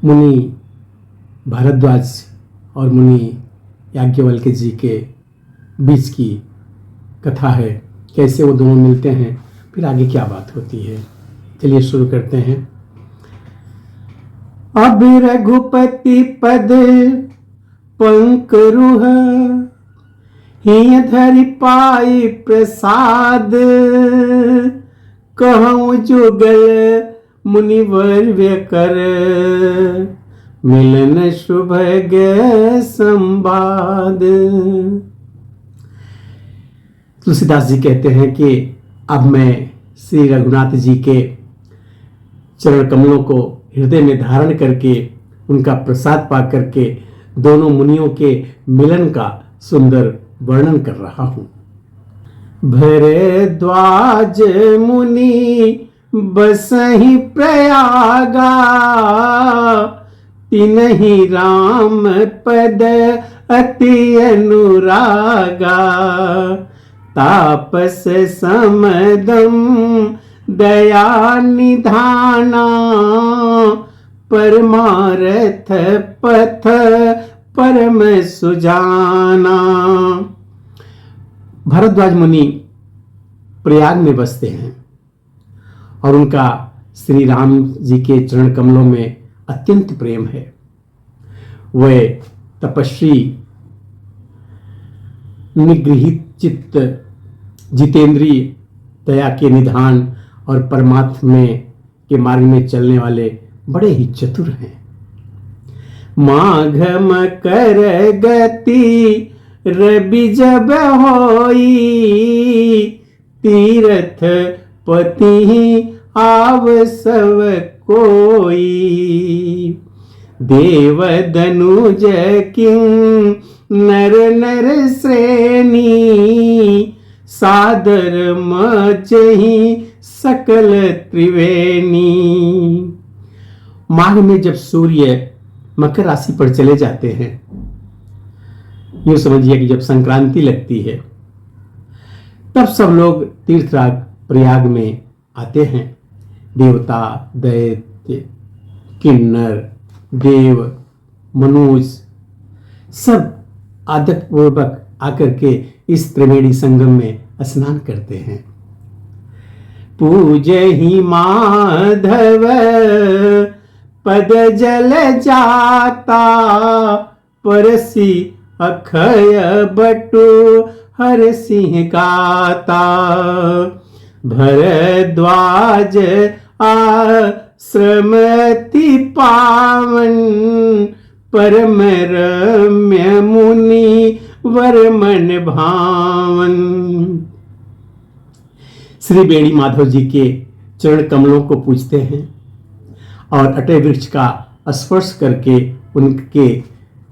मुनि भारद्वाज और मुनि याज्ञवल्क्य जी के बीच की कथा है। कैसे वो दोनों मिलते हैं, फिर आगे क्या बात होती है। चलिए शुरू करते हैं। अब रघुपति पद पंकरुह हिय धरि पाई प्रसाद, कहूँ जुगल मुनिवर्य कर, मिलन शुभ संवाद। तुलसीदास जी कहते हैं कि अब मैं श्री रघुनाथ जी के चरण कमलों को हृदय में धारण करके उनका प्रसाद पा करके दोनों मुनियों के मिलन का सुंदर वर्णन कर रहा हूं। भरद्वाज मुनि बसहि प्रयागा, तिनहि राम पद अति अनुरागा, तापस समदम दया निधाना, परमारथ पथ परम सुजाना। भरद्वाज मुनि प्रयाग में बसते हैं और उनका श्री राम जी के चरण कमलों में अत्यंत प्रेम है। वे तपस्वी, निगृहित चित्त, जितेंद्रिय, दया के निधान और परमात्मा के मार्ग में चलने वाले बड़े ही चतुर हैं। माघ मकर गति रवि जब होई, तीर्थ पति आव सब कोई, देव दनुज किंग नर नर श्रेणी, सादर मचहि सकल त्रिवेणी। माघ में जब सूर्य मकर राशि पर चले जाते हैं, यूं समझिए कि जब संक्रांति लगती है, तब सब लोग तीर्थराज प्रयाग में आते हैं। देवता, दैत्य, किन्नर, देव, मनुष्य सब आदत पूर्वक आकर के इस त्रिवेणी संगम में स्नान करते हैं। पूजहि माधव पद जल जाता, परसी अखय बटु हर सिंह गाता, भरद्वाज आश्रमति पावन, परम रम्य मुनि वर मन भावन। श्री बेणी माधव जी के चरण कमलों को पूजते हैं और अटय वृक्ष का स्पर्श करके उनके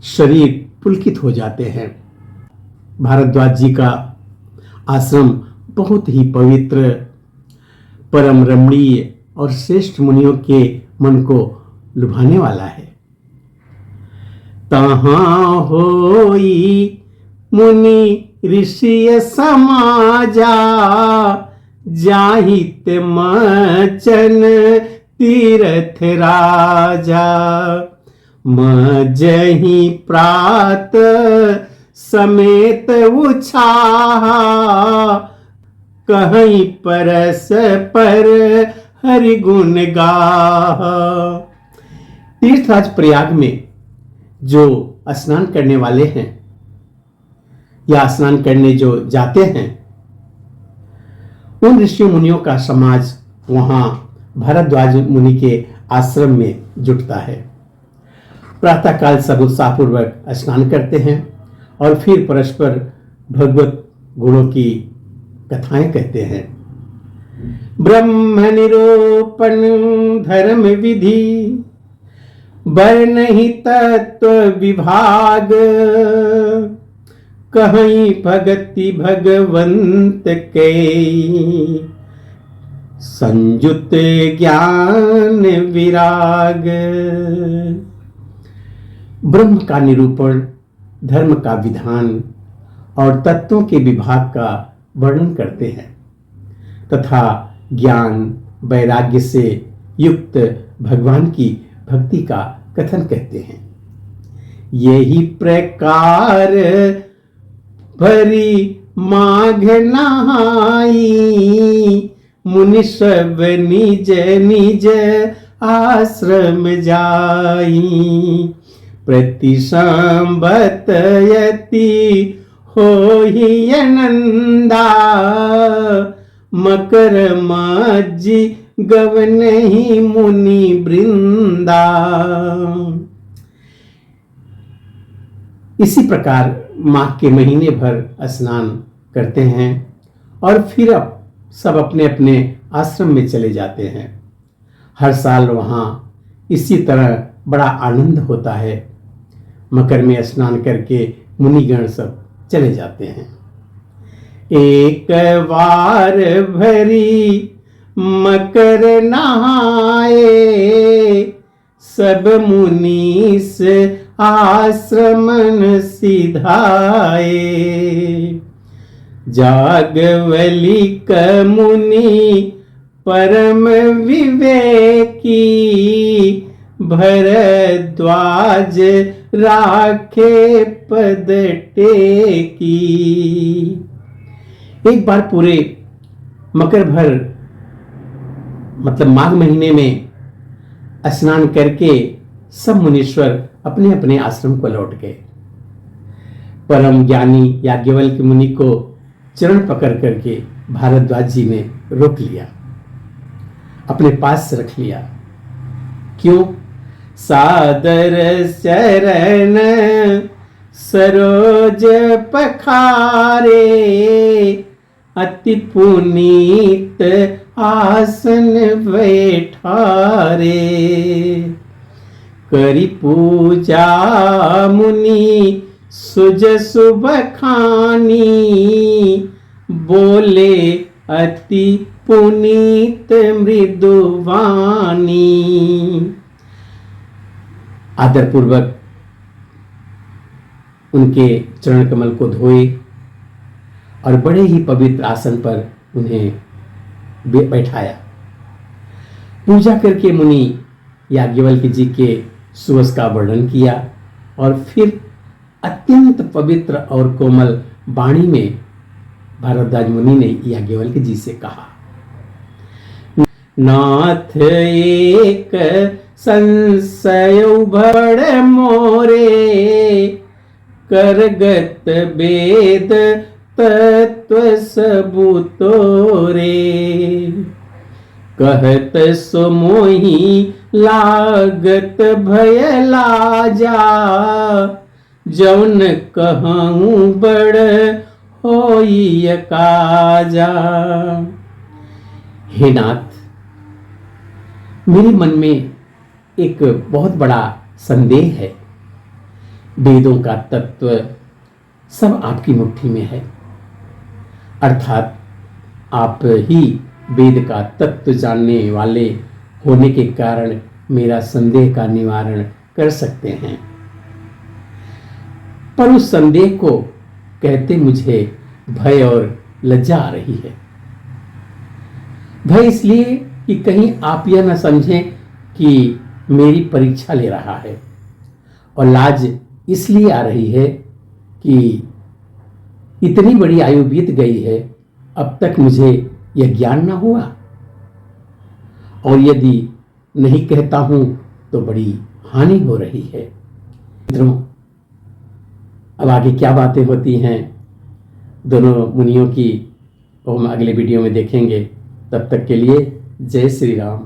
शरीर पुलकित हो जाते हैं। भारद्वाज जी का आश्रम बहुत ही पवित्र, परम रमणीय और श्रेष्ठ मुनियों के मन को लुभाने वाला है। तहाँ होई मुनि ऋषि समाजा, जाहित मचन तीर्थ राजा, मजहि प्रात समेत उछाहा, कहीं परस पर हरि गुण गाहा। तीर्थराज प्रयाग में जो स्नान करने वाले हैं या स्नान करने जो जाते हैं, उन ऋषि मुनियों का समाज वहां भारद्वाज मुनि के आश्रम में जुटता है। प्रातःकाल सब उत्साहपूर्वक स्नान करते हैं और फिर परस्पर भगवत गुणों की कथाएं कहते हैं। ब्रह्म निरूपण धर्म विधि, वर्णहि तत्व विभाग, कहीं भगति भगवंत के, संयुत ज्ञान विराग। ब्रह्म का निरूपण, धर्म का विधान और तत्वों के विभाग का वर्णन करते हैं तथा ज्ञान वैराग्य से युक्त भगवान की भक्ति का कथन कहते हैं, यही प्रकार भरी माघ नहाई, मुनि सब निज निज आश्रम जाई, प्रति संबत यति होहि आनंदा, मकर मज्जि गवनहि मुनि वृंदा। इसी प्रकार माघ के महीने भर स्नान करते हैं और फिर अब सब अपने अपने आश्रम में चले जाते हैं। हर साल वहाँ इसी तरह बड़ा आनंद होता है। मकर में स्नान करके मुनिगण सब चले जाते हैं। एक बार भरी मकर नहाए, सब मुनीस आश्रमन सिधाए, जागवलिक मुनि परम विवेकी, भरद्वाज राखे पद टेकी। एक बार पूरे मकर भर मतलब माघ महीने में स्नान करके सब मुनीश्वर अपने अपने आश्रम को लौट गए। परम ज्ञानी याज्ञवल्क्य मुनि को चरण पकड़ करके भारद्वाज जी ने रोक लिया, अपने पास रख लिया। क्यों? सादर शरण सरोज पखारे, अति पुनीत आसन बैठारे, करी पूजा मुनि सुज सुबखानी, बोले अति पुनीत मृदुवानी। आदर पूर्वक उनके चरण कमल को धोए और बड़े ही पवित्र आसन पर उन्हें बैठाया। पूजा करके मुनि याज्ञवल्क्य जी के सुयश का वर्णन किया और फिर अत्यंत पवित्र और कोमल वाणी में भारद्वाज मुनि ने याज्ञवल्क्य जी से कहा, नाथ एक संशय बड़ मोरे, करगत वेद तत्व सबु तोरे, कहत सो मोहि लागत भय लाजा, जौन कहूँ बड़ होई काजा। हे नाथ, मेरे मन में एक बहुत बड़ा संदेह है। वेदों का तत्व सब आपकी मुट्ठी में है, अर्थात आप ही वेद का तत्व जानने वाले होने के कारण मेरा संदेह का निवारण कर सकते हैं। पर उस संदेह को कहते मुझे भय और लज्जा आ रही है। भय इसलिए कि कहीं आप यह न समझें कि मेरी परीक्षा ले रहा है, और लाज इसलिए आ रही है कि इतनी बड़ी आयु बीत गई है, अब तक मुझे यह ज्ञान ना हुआ, और यदि नहीं कहता हूं तो बड़ी हानि हो रही है। मित्रों, अब आगे क्या बातें होती हैं दोनों मुनियों की, वो हम अगले वीडियो में देखेंगे। तब तक के लिए जय श्री राम।